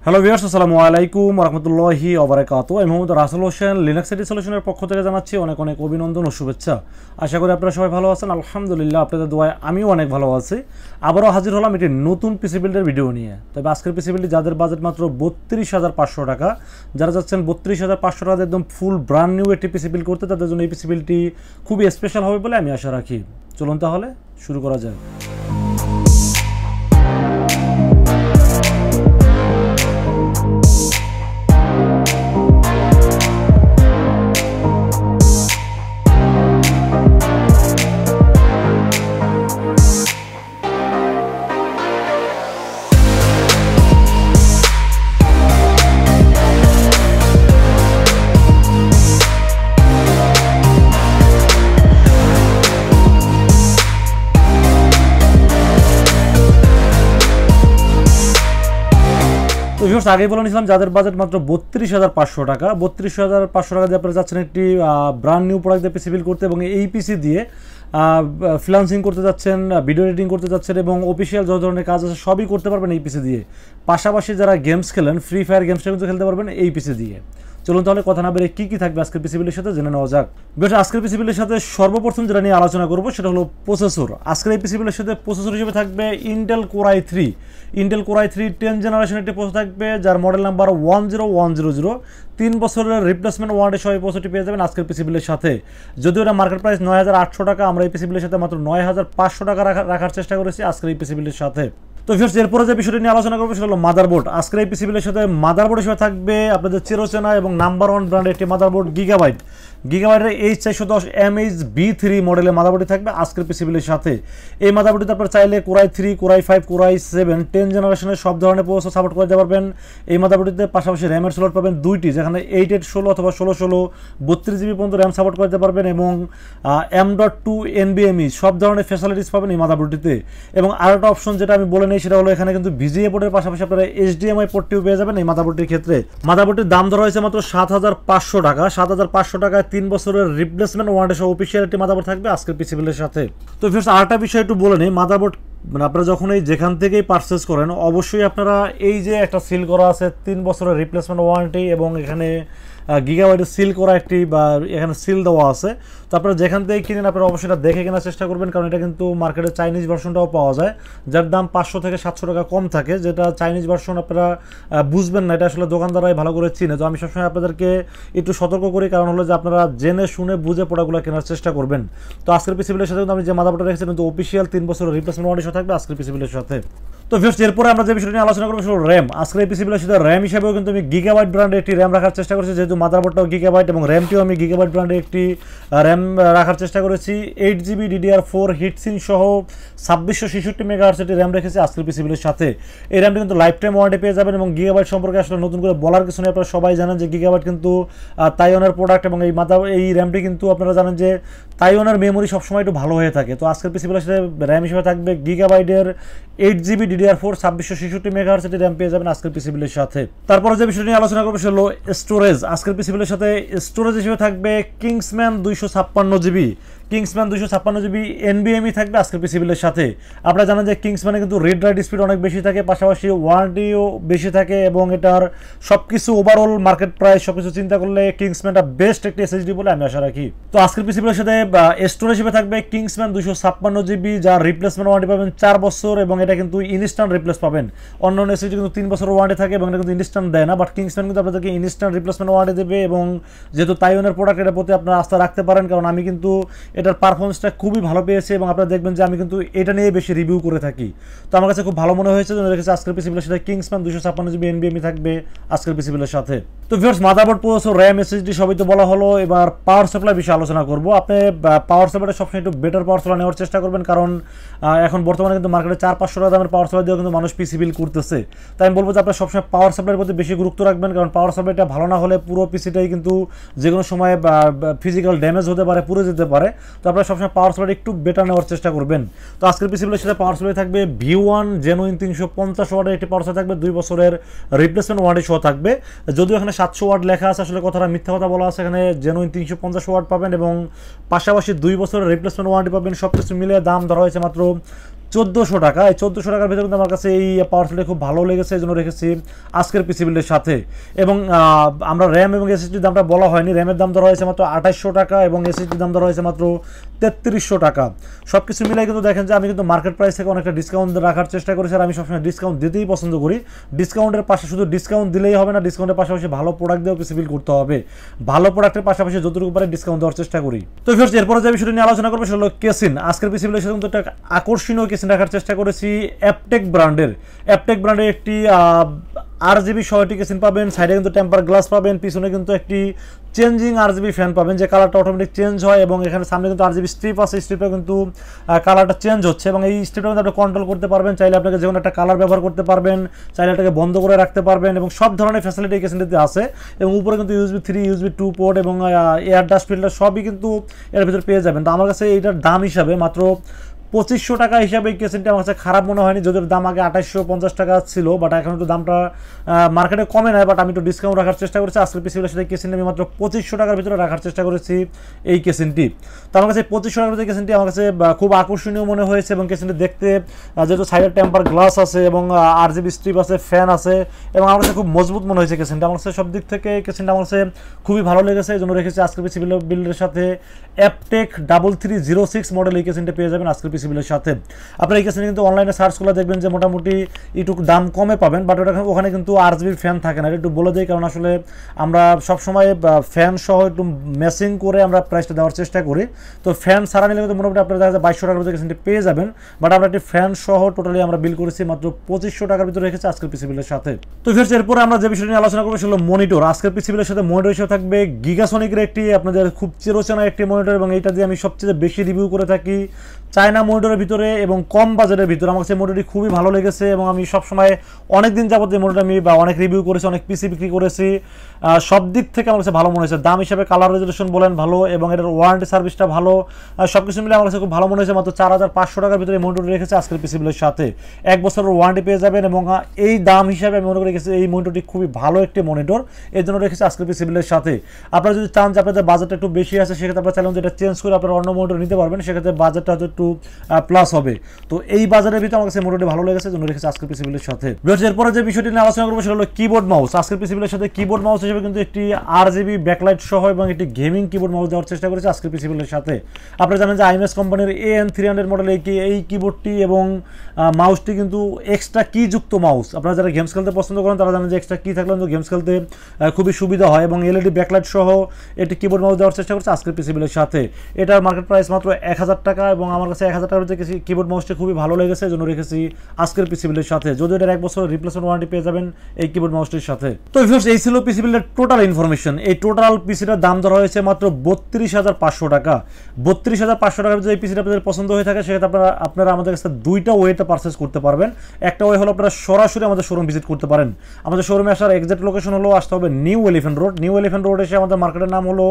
Hello viewers, আসসালামু আলাইকুম ওয়া রাহমাতুল্লাহি ওয়া বারাকাতুহু। আমি মোহাম্মদ রাসেল হোসেন, লিনাক্স আইটি সলিউশনের পক্ষ থেকে জানাচ্ছি অনেক অনেক অভিনন্দন ও শুভেচ্ছা। আশা করি আপনারা সবাই ভালো আছেন। আলহামদুলিল্লাহ, আপনাদের দোয়ায় আমিও অনেক ভালো আছি। আবারও হাজির হলাম একটি নতুন পিসি বিল্ডের ভিডিও নিয়ে। তবে আজকের পিসি বিল্ডে যাদের বাজেট মাত্র 32,500 টাকা, যারা যাচ্ছেন 32,500 টাকা একদম ফুল ব্র্যান্ড নিউ একটি পিসি বিল্ড করতে, তাদের জন্য এই পিসি বিল্ডটি খুবই স্পেশাল হবে বলে আমি আশা রাখি। চলুন তাহলে শুরু করা যায়। তো ভিউয়ার্স, আগেই বলে নিয়েছিলাম যাদের বাজেট মাত্র 32,500 টাকা, 32,500 টাকা দিয়ে আপনারা যাচ্ছেন একটি ব্র্যান্ড নিউ প্রোডাক্ট দিয়ে পিসি বিল্ড করতে, এবং এই পিসি দিয়ে ফ্রিল্যান্সিং করতে যাচ্ছেন, ভিডিও এডিটিং করতে যাচ্ছেন, এবং অফিসিয়াল যত ধরনের কাজ আছে সবই করতে পারবেন এই পিসি দিয়ে। পাশাপাশি যারা গেমস খেলেন, ফ্রি ফায়ার গেমসটা কিন্তু খেলতে পারবেন এই পিসি দিয়ে। চলুন তাহলে কথা না বেরিয়ে কী থাকবে আজকের পিসি বিল্ডের সাথে জেনে নেওয়া যাক। বেশ, আজকের পিসি বিল্ডের সাথে সর্বপ্রথম যেটা নিয়ে আলোচনা করবো সেটা হলো প্রসেসর। আজকের এই পিসি বিল্ডের সাথে প্রসেসর হিসেবে থাকবে Intel core i3। Intel core i3 10th generation একটি প্রসেসর থাকবে, যার মডেল নাম্বার 10100। 3 বছরের রিপ্লেসমেন্ট ওয়ারেন্টি সহ এই প্রসেসরটি পেয়ে যাবেন আজকের পিসি বিল্ডের সাথে। যদিও এটা মার্কেট প্রাইস 9,800 টাকা, আমরা এই পিসি বিল্ডের সাথে মাত্র 9,500 টাকা রাখার চেষ্টা করেছি আজকের এই পিসি বিল্ডের সাথে। তো ভিউয়ার্স, এরপরে যে বিষয়টি নিয়ে আলোচনা করবো সেটা হলো মাদারবোর্ড। আজকের এই পিসি বিল্ডের সাথে মাদারবোর্ড হিসেবে থাকবে আপনাদের চিরচেনা এবং নাম্বার 1 ব্র্যান্ডের একটি মাদারবোর্ড গিগাবাইটের H410 MHB3 মডেলের মাদারবোর্ডটি থাকবে আজকের পিসি বিল্ডের সাথে। এই মাদারবোর্ডটিতে আপনারা চাইলে core i3, core i5, core i7 10 জেনারেশনের সব ধরনের প্রসেসর সাপোর্ট করে দিতে পারবেন। এই মাদারবোর্ডটিতে পাশাপাশি র্যামের স্লট পাবেন 2টি, যেখানে 8/8/16 অথবা 16/16 32GB পর্যন্ত র্যাম সাপোর্ট করে দিতে পারবেন, এবং M.2 NVMe সব ধরনের ফ্যাসিলিটিস পাবেন এই মাদারবোর্ডটিতে। এবং আরেকটা অপশন যেটা আমি বলে নেই সেটা হলো এখানে কিন্তু VGA পোর্টের পাশাপাশি আপনারা HDMI পোর্টটিও পেয়ে যাবেন এই মাদারবোর্ডটির ক্ষেত্রে। মাদারবোর্ডটির দাম ধরা হয়েছে মাত্র 7,500 টাকা। 7,500 টাকায় 3 বছরের রিপ্লেসমেন্ট ওয়ারেন্টি সহ অফিসিয়াল একটি মাদারবোর্ড থাকবে আজকের পিসি বিল্ডের সাথে। তো ভিউয়ার্স, আরেকটা বিষয় একটু বলে নেই, মাদারবোর্ড আপনারা যখন যেখান থেকেই পারচেস করেন অবশ্যই আপনারা এই যে একটা সিল করা আছে 3 বছরের রিপ্লেসমেন্ট ওয়ারেন্টি, এবং এখানে গিগাবাইটের সিল করা একটি বা এখানে সিল দেওয়া আছে। তো আপনারা যেখান থেকে কিনেন আপনারা অবশ্যই এটা দেখে কেনার চেষ্টা করবেন, কারণ এটা কিন্তু মার্কেটে চাইনিজ ভার্সনটাও পাওয়া যায়, যার দাম 500 থেকে 700 টাকা কম থাকে। যেটা চাইনিজ ভার্সন আপনারা বুঝবেন না, এটা আসলে দোকানদারাই ভালো করে চিনে। তো আমি সবসময় আপনাদেরকে একটু সতর্ক করি, কারণ হলো যে আপনারা জেনে শুনে বুঝে প্রোডাক্টগুলো কেনার চেষ্টা করবেন। তো আজকের পিসি বিল্ডের সাথে আমি যে মাদারবোর্ডটা রেখেছি কিন্তু অফিসিয়াল 3 বছরের রিপ্লেসমেন্ট ওয়ারেন্টি থাকবে আজকের পিসি বিল্ডের সাথে। তো ভিউয়ার্স, এরপরে আমরা যে বিষয়টা নিয়ে আলোচনা করবো সেটা র্যাম। আজকের এই পিসি বিল্ডের সাথে র্যাম হিসেবেও কিন্তু আমি গিগাবাইট ব্র্যান্ডের একটি র্যাম রাখার চেষ্টা করেছি, যেহেতু মাদারবোর্ডটাও গিগাবাইট এবং র্যামটিও আমি গিগাবাইট ব্র্যান্ডের একটি র্যাম রাখার চেষ্টা করেছি। 8GB DDR4 হিটসিন সহ 2666 মেগাহার্টজ একটি র্যাম রেখেছি আজকের পিসি বিল্ডের সাথে। এই র্যামটি কিন্তু লাইফ টাইম ওয়ারেন্টি পেয়ে যাবেন, এবং গিগাবাইট সম্পর্কে আসলে নতুন করে বলার কিছু নেই। আপনারা সবাই জানেন যে গিগাবাইট কিন্তু তাইওয়ানের প্রোডাক্ট, এবং এই র্যামটি কিন্তু আপনারা জানেন যে তাইওয়ানের মেমোরি সবসময় একটু ভালো হয়ে থাকে। তো আজকের পিসি বিল্ডের সাথে র্যাম হিসেবে থাকবে গিগাবাইটের 8GB DDR4 2666 মেগাহার্টজ একটি র্যাম পেয়ে যাবেন আজকের পিসি বিল্ডের সাথে। তারপরে যে বিষয়টি নিয়ে আলোচনা করবো সেটা হলো স্টোরেজ। আজকের পিসি বিল্ডের সাথে স্টোরেজ হিসেবে থাকবে Kingsman 256GB। Kingsman 256GB NVMe থাকবে আজকের পিসি বিল্ডের সাথে। আপনারা জানেন যে কিংসম্যানে কিন্তু রিড রাইট স্পিড অনেক বেশি থাকে, পাশাপাশি ওয়ারেন্টিও বেশি থাকে, এবং এটার সব কিছু ওভারঅল মার্কেট প্রাইস সব কিছু চিন্তা করলে কিংসম্যানটা বেস্ট একটি SSD বলে আমি আশা রাখি। তো আজকের পিসি বিল্ডের সাথে স্টোরেজ হিসেবে থাকবে কিংসম্যান 256GB, যার রিপ্লেসমেন্ট ওয়ারেন্টি পাবেন 4 বছর, এবং এটা কিন্তু ইনস্ট্যান্ট রিপ্লেস পাবেন। অন্য SSD কিন্তু 3 বছর ওয়ারেন্টি থাকে, এবং এটা কিন্তু ইনস্ট্যান্ট দেয় না, বাট কিংসম্যান কিন্তু আপনাদেরকে ইনস্ট্যান্ট রিপ্লেসমেন্ট ওয়ারেন্টি দেবে। এবং যেহেতু তাইওয়ানের প্রোডাক্ট, এটার প্রতি আপনারা আস্থা রাখতে পারেন, কারণ আমি কিন্তু এটার পারফরমেন্সটা খুবই ভালো পেয়েছি, এবং আপনারা দেখবেন যে আমি কিন্তু এটা নিয়ে বেশি রিভিউ করে থাকি। তো আমার কাছে খুব ভালো মনে হয়েছে জন্য রেখেছি আজকের পিসি বিল্ডের সাথে কিংসম্যান 256GB NVMe থাকবে আজকের পিসি বিল্ডের সাথে। তো viewers, motherboard, processor, RAM, SSD সবই তো বলা হলো, এবার পাওয়ার সাপ্লাই বিষয়ে আলোচনা করব। আপনি পাওয়ার সাপ্লাইটা সবসময় একটু বেটার পাওয়ার সাপ্লাই নেওয়ার চেষ্টা করবেন, কারণ এখন বর্তমানে কিন্তু মার্কেটে 400-500 টাকা দামের পাওয়ার সাপ্লাই দিয়েও কিন্তু মানুষ পিসি বিল্ড করতেছে। তাই আমি বলবো যে আপনারা সবসময় পাওয়ার সাপ্লাইয়ের প্রতি বেশি গুরুত্ব রাখবেন, কারণ পাওয়ার সাপ্লাইটা ভালো না হলে পুরো পিসিটাই কিন্তু যে কোনো সময় ফিজিক্যাল ড্যামেজ হতে পারে, পুড়ে যেতে পারে। তো আপনারা সবসময় পাওয়ার সাপ্লাই একটু বেটার নেওয়ার চেষ্টা করবেন। তো আজকের পিসি বিল্ডের সাথে পাওয়ার সাপ্লাই থাকবে V1 জেনুইন 350 ওয়াটের একটি পাওয়ার সাপ্লাই থাকবে, 2 বছরের রিপ্লেসমেন্ট ওয়ারেন্টি সহ থাকবে। যদিও এখানে 700 ওয়াট লেখা আছে, আসলে কথাটা মিথ্যা কথা বলা আছে, এখানে জেনুইন 350 ওয়াট পাবেন, এবং পাশাপাশি 2 বছরের রিপ্লেসমেন্ট ওয়ারেন্টি পাবেন। সব কিছু মিলে দাম ধরা হয়েছে মাত্র 1400 টাকা। এই 1400 টাকার ভিতরে কিন্তু আমার কাছে এই পাওয়ার সাপ্লাই খুব ভালো লেগেছে, এই জন্য রেখেছি আজকের পিসি বিল্ডের সাথে। এবং আমরা র্যাম এবং এসএসডির দামটা বলা হয়নি, র্যামের দাম ধরা হয়েছে মাত্র 2800 টাকা এবং এসএসডির দাম ধরা হয়েছে মাত্র 3300 টাকা। সব কিছু মিলাই কিন্তু দেখেন যে আমি কিন্তু মার্কেট প্রাইস থেকে অনেকটা ডিসকাউন্ট রাখার চেষ্টা করেছি, আর আমি সবসময় ডিসকাউন্ট দিতেই পছন্দ করি। ডিসকাউন্টের পাশে শুধু ডিসকাউন্ট দিলেই হবে না, ডিসকাউন্টের পাশাপাশি ভালো প্রোডাক্ট দিয়েও পিসি বিল্ড করতে হবে। ভালো প্রোডাক্টের পাশাপাশি যতটুকু পারে ডিসকাউন্ট দেওয়ার চেষ্টা করি। তো ভিউয়ার্স, এরপরে যে বিষয়টি নিয়ে আলোচনা করবো সেটা হলো কেসিন। আজকের পিসি বিল্ডের সাথে কিন্তু একটা আকর্ষণীয় কেসিন রাখার চেষ্টা করেছি অ্যাপটেক ব্র্যান্ডের। অ্যাপটেক ব্র্যান্ডের একটি RGB সহ একটি কেসিন পাবেন, সাইডে কিন্তু টেম্পার গ্লাস পাবেন, পিছনে কিন্তু একটি চেঞ্জিং RGB ফ্যান পাবেন যে কালারটা অটোমেটিক চেঞ্জ হয়, এবং এখানে সামনে কিন্তু RGB স্ট্রিপ আছে, স্ট্রিপটা কিন্তু কালারটা চেঞ্জ হচ্ছে, এবং এই স্ট্রিপটা কিন্তু আপনি কন্ট্রোল করতে পারবেন। চাইলে আপনাকে যে কোনো একটা কালার ব্যবহার করতে পারবেন, চাইলে এটাকে বন্ধ করে রাখতে পারবেন, এবং সব ধরনের ফ্যাসিলিটি এই কেসিনটিতে আছে। এবং উপরে কিন্তু USB 3, USB 2 পোর্ট এবং এয়ার ডাস্ট ফিল্টার সবই কিন্তু এর ভিতরে পেয়ে যাবেন। তো আমার কাছে এইটার দাম হিসাবে মাত্র 2500 টাকা হিসাবে এই কেসিনটা আমার কাছে খারাপ মনে হয়নি, যদিও দাম আগে 2850 টাকা ছিল, বাট এখন একটু দামটা মার্কেটে কমে নেয়, বাট আমি একটু ডিসকাউন্ট রাখার চেষ্টা করেছি। আজকের পিসিবিলের সাথে কেসিনটা আমি মাত্র 2500 টাকার ভিতরে রাখার চেষ্টা করেছি এই কেসিনটি। তো আমার কাছে 2500 টাকার ভিতরে কেসিনটি আমার কাছে খুব আকর্ষণীয় মনে হয়েছে, এবং কেসিনটি দেখতে যেহেতু সাইডের টেম্পার গ্লাস আছে এবং RGB স্ট্রিপ আছে, ফ্যান আছে, এবং আমার কাছে খুব মজবুত মনে হয়েছে কেসিনটা। আমার কাছে সব দিক থেকে কেসিনটা আমার কাছে খুবই ভালো লেগেছে, এই জন্য রেখেছি আজকের পিসিবিলের সাথে অ্যাপটেক 3306 মডেল এই কেসিনটা পেয়ে যাবেন আজকের পিসিবিলের সাথে। আপনারা এই কেসিনটা কিন্তু অনলাইনে সার্চ করলে দেখবেন যে মোটামুটি একটু দাম কমে পাবেন, বাট ওখানে কিন্তু RGB ফ্যান থাকে না। এটা একটু বলে দিই, কারণ আসলে আমরা সবসময় ফ্যান সহ একটু ম্যাচিং করে আমরা প্রাইসটা দেওয়ার চেষ্টা করি। তো ফ্যান ছাড়া নিলে কিন্তু মোটামুটি আপনারা দেখা যায় 2200 টাকার ভিতরে কেসিনটি পেয়ে যাবেন, বাট আমরা একটি ফ্যান সহ টোটালি আমরা বিল করেছি মাত্র 2500 টাকার ভিতরে রেখেছি আজকের পিসিবিলের সাথে। তো ফির এরপরে আমরা যে বিষয় নিয়ে আলোচনা করবো সেগুলো মনিটর। আজকের পিসিবিলের সাথে মনিটর হিসেবে থাকবে গিগাসনিকের একটি আপনাদের খুব চিরচেনা একটি মনিটর, এবং এইটা দিয়ে আমি সবচেয়ে বেশি রিভিউ করে থাকি চায়না মনিটরের ভিতরে এবং কম বাজেটের ভিতরে। আমার কাছে মনিটরটি খুবই ভালো লেগেছে, এবং আমি সবসময় অনেক দিন যাবত এই মনিটর আমি অনেক রিভিউ করেছি, অনেক পিসি বিক্রি করেছি, সব দিক থেকে আমার কাছে ভালো মনে হয়েছে। দাম হিসাবে কালার রেজলিউশন বলেন ভালো, এবং এটার ওয়ারেন্টি সার্ভিসটা ভালো, সব কিছু মিলে আমার কাছে খুব ভালো মনে হয়েছে। মাত্র 4500 টাকার ভিতরে এই মনিটরটি রেখেছে আজকের পিসিবিলের সাথে। 1 বছরের ওয়ারেন্টি পেয়ে যাবেন, এবং এই দাম হিসাবে আমি মনে করে রেখেছি এই মনিটরটি খুবই ভালো একটি মনিটর, এর জন্য রেখেছি আজকের পিসিবিলের সাথে। আপনারা যদি চান যে আপনাদের বাজেটটা একটু বেশি আছে, সেক্ষেত্রে আপনারা চাইলে যেটা চেঞ্জ করে আপনারা অন্য মনিটর নিতে পারবেন, সেক্ষেত্রে বাজেটটা হয়তো একটু প্লাস হবে। তো এই বাজারের ভিতরে আমার কাছে মনিটরটি ভালো লেগেছে, জন্য রেখেছি আজকের পিসিবিলের সাথে। এরপরে যে বিষয়টি নিয়ে আলোচনা করবো সেটা হলো কিবোর্ড মাউস। আজকের পিসিবিলের সাথে কিবোর্ড মাউস হিসেবে কিন্তু একটি RGB ব্যাকলাইট সহ এবং একটি গেমিং কিবোর্ড মাউস দেওয়ার চেষ্টা করেছি আজকের পিসিবিলের সাথে। আপনারা জানেন যে IMS কোম্পানির AN300 মডেল এই কিবোর্ডটি এবং মাউসটি কিন্তু এক্সট্রা কি যুক্ত মাউস। আপনারা যারা গেমস খেলতে পছন্দ করেন তারা জানেন যে এক্সট্রা কি থাকলে কিন্তু গেমস খেলতে খুবই সুবিধা হয়, এবং LED ব্যাকলাইট সহ একটি কিবোর্ড মাউস দেওয়ার চেষ্টা করছি আজকের পিসিবিলের সাথে। এটার মার্কেট প্রাইস মাত্র 1000 টাকা, এবং আমার কাছে 1000 টাকার ভিতরে কিবোর্ড মাউসটি খুবই ভালো লেগেছে, জন্য রেখেছি আজকের পিসিবিলের সাথে। যদিও এটার 1 বছর রিপ্লেসমেন্ট ওয়ারেন্টি পেয়ে যাবেন এই কিবোর্ড মাউসটির সাথে। তো ভিউয়ার্স, এই ছিল পিসিবিলের টোটাল ইনফরমেশন। এই টোটাল পিসিটার দাম ধরা হয়েছে মাত্র 32500 টাকা। 32500 টাকার ভিতরে এই পিসিটা আপনাদের পছন্দ হয়ে থাকে, সেক্ষেত্রে আপনারা আমাদের কাছে দুইটা ওয়েতে পারচেস করতে পারবেন। একটা ওয়ে হলো আপনারা সরাসরি আমাদের শোরুম ভিজিট করতে পারেন। আমাদের শোরুমে আসার এক্সাক্ট লোকেশন হলো আসতে হবে new elephant road. New elephant road এসে আমাদের মার্কেটের নাম হলো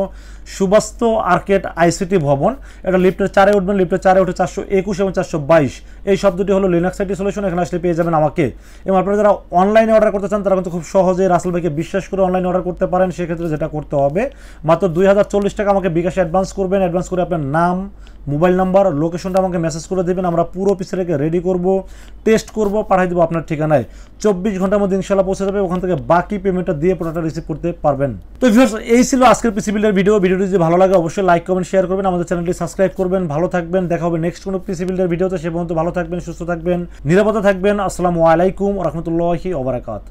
সুবাস্ত আর্কেড ICT ভবন। এটা লিফটের 4-এ উঠবেন, লিফটের 4-এ উঠে 421 এবং 422 এই শব্দটি হলো লিনাক্স আইটি সলিউশন। এখানে আসলে পেয়ে যাবেন আমাকে। এবং আপনারা যারা অনলাইনে অর্ডার করতে চান তারা কিন্তু খুব সহজে রাসেল ভাইকে বিশ্বাস করে অনলাইনে অর্ডার করতে পারেন। সেক্ষেত্রে যেটা করতে হবে, মাত্র 2040 টাকা আমাকে বিকাশে অ্যাডভান্স করবেন। অ্যাডভান্স করে আপনার নাম, মোবাইল নাম্বার, লোকেশনটা আমাকে মেসেজ করে দেবেন। আমরা পুরো পিসটাকে রেডি করব, টেস্ট করব, পাঠিয়ে দেবো আপনার ঠিকানায়। 24 ঘন্টার মধ্যে ইনশাআল্লাহ পৌঁছে যাবে। ওখান থেকে বাকি পেমেন্টটা দিয়ে প্রোডাক্টটা রিসিভ করতে পারবেন। তো ভিউয়ার্স, এই ছিল আজকের পিসি বিল্ডের ভিডিওটি যদি ভালো লাগে অবশ্যই লাইক কমেন্ট শেয়ার করবেন, আমাদের চ্যানেলটি সাবস্ক্রাইব করবেন। ভালো থাকবেন, দেখা হবে নেক্সট কোনো পিসি বিল্ডের ভিডিওতে। সে পর্যন্ত ভালো থাকবেন, সুস্থ থাকবেন, নিরাপদে থাকবেন। আসসালামু আলাইকুম ওয়া রাহমাতুল্লাহি ওয়া বারাকাতুহু।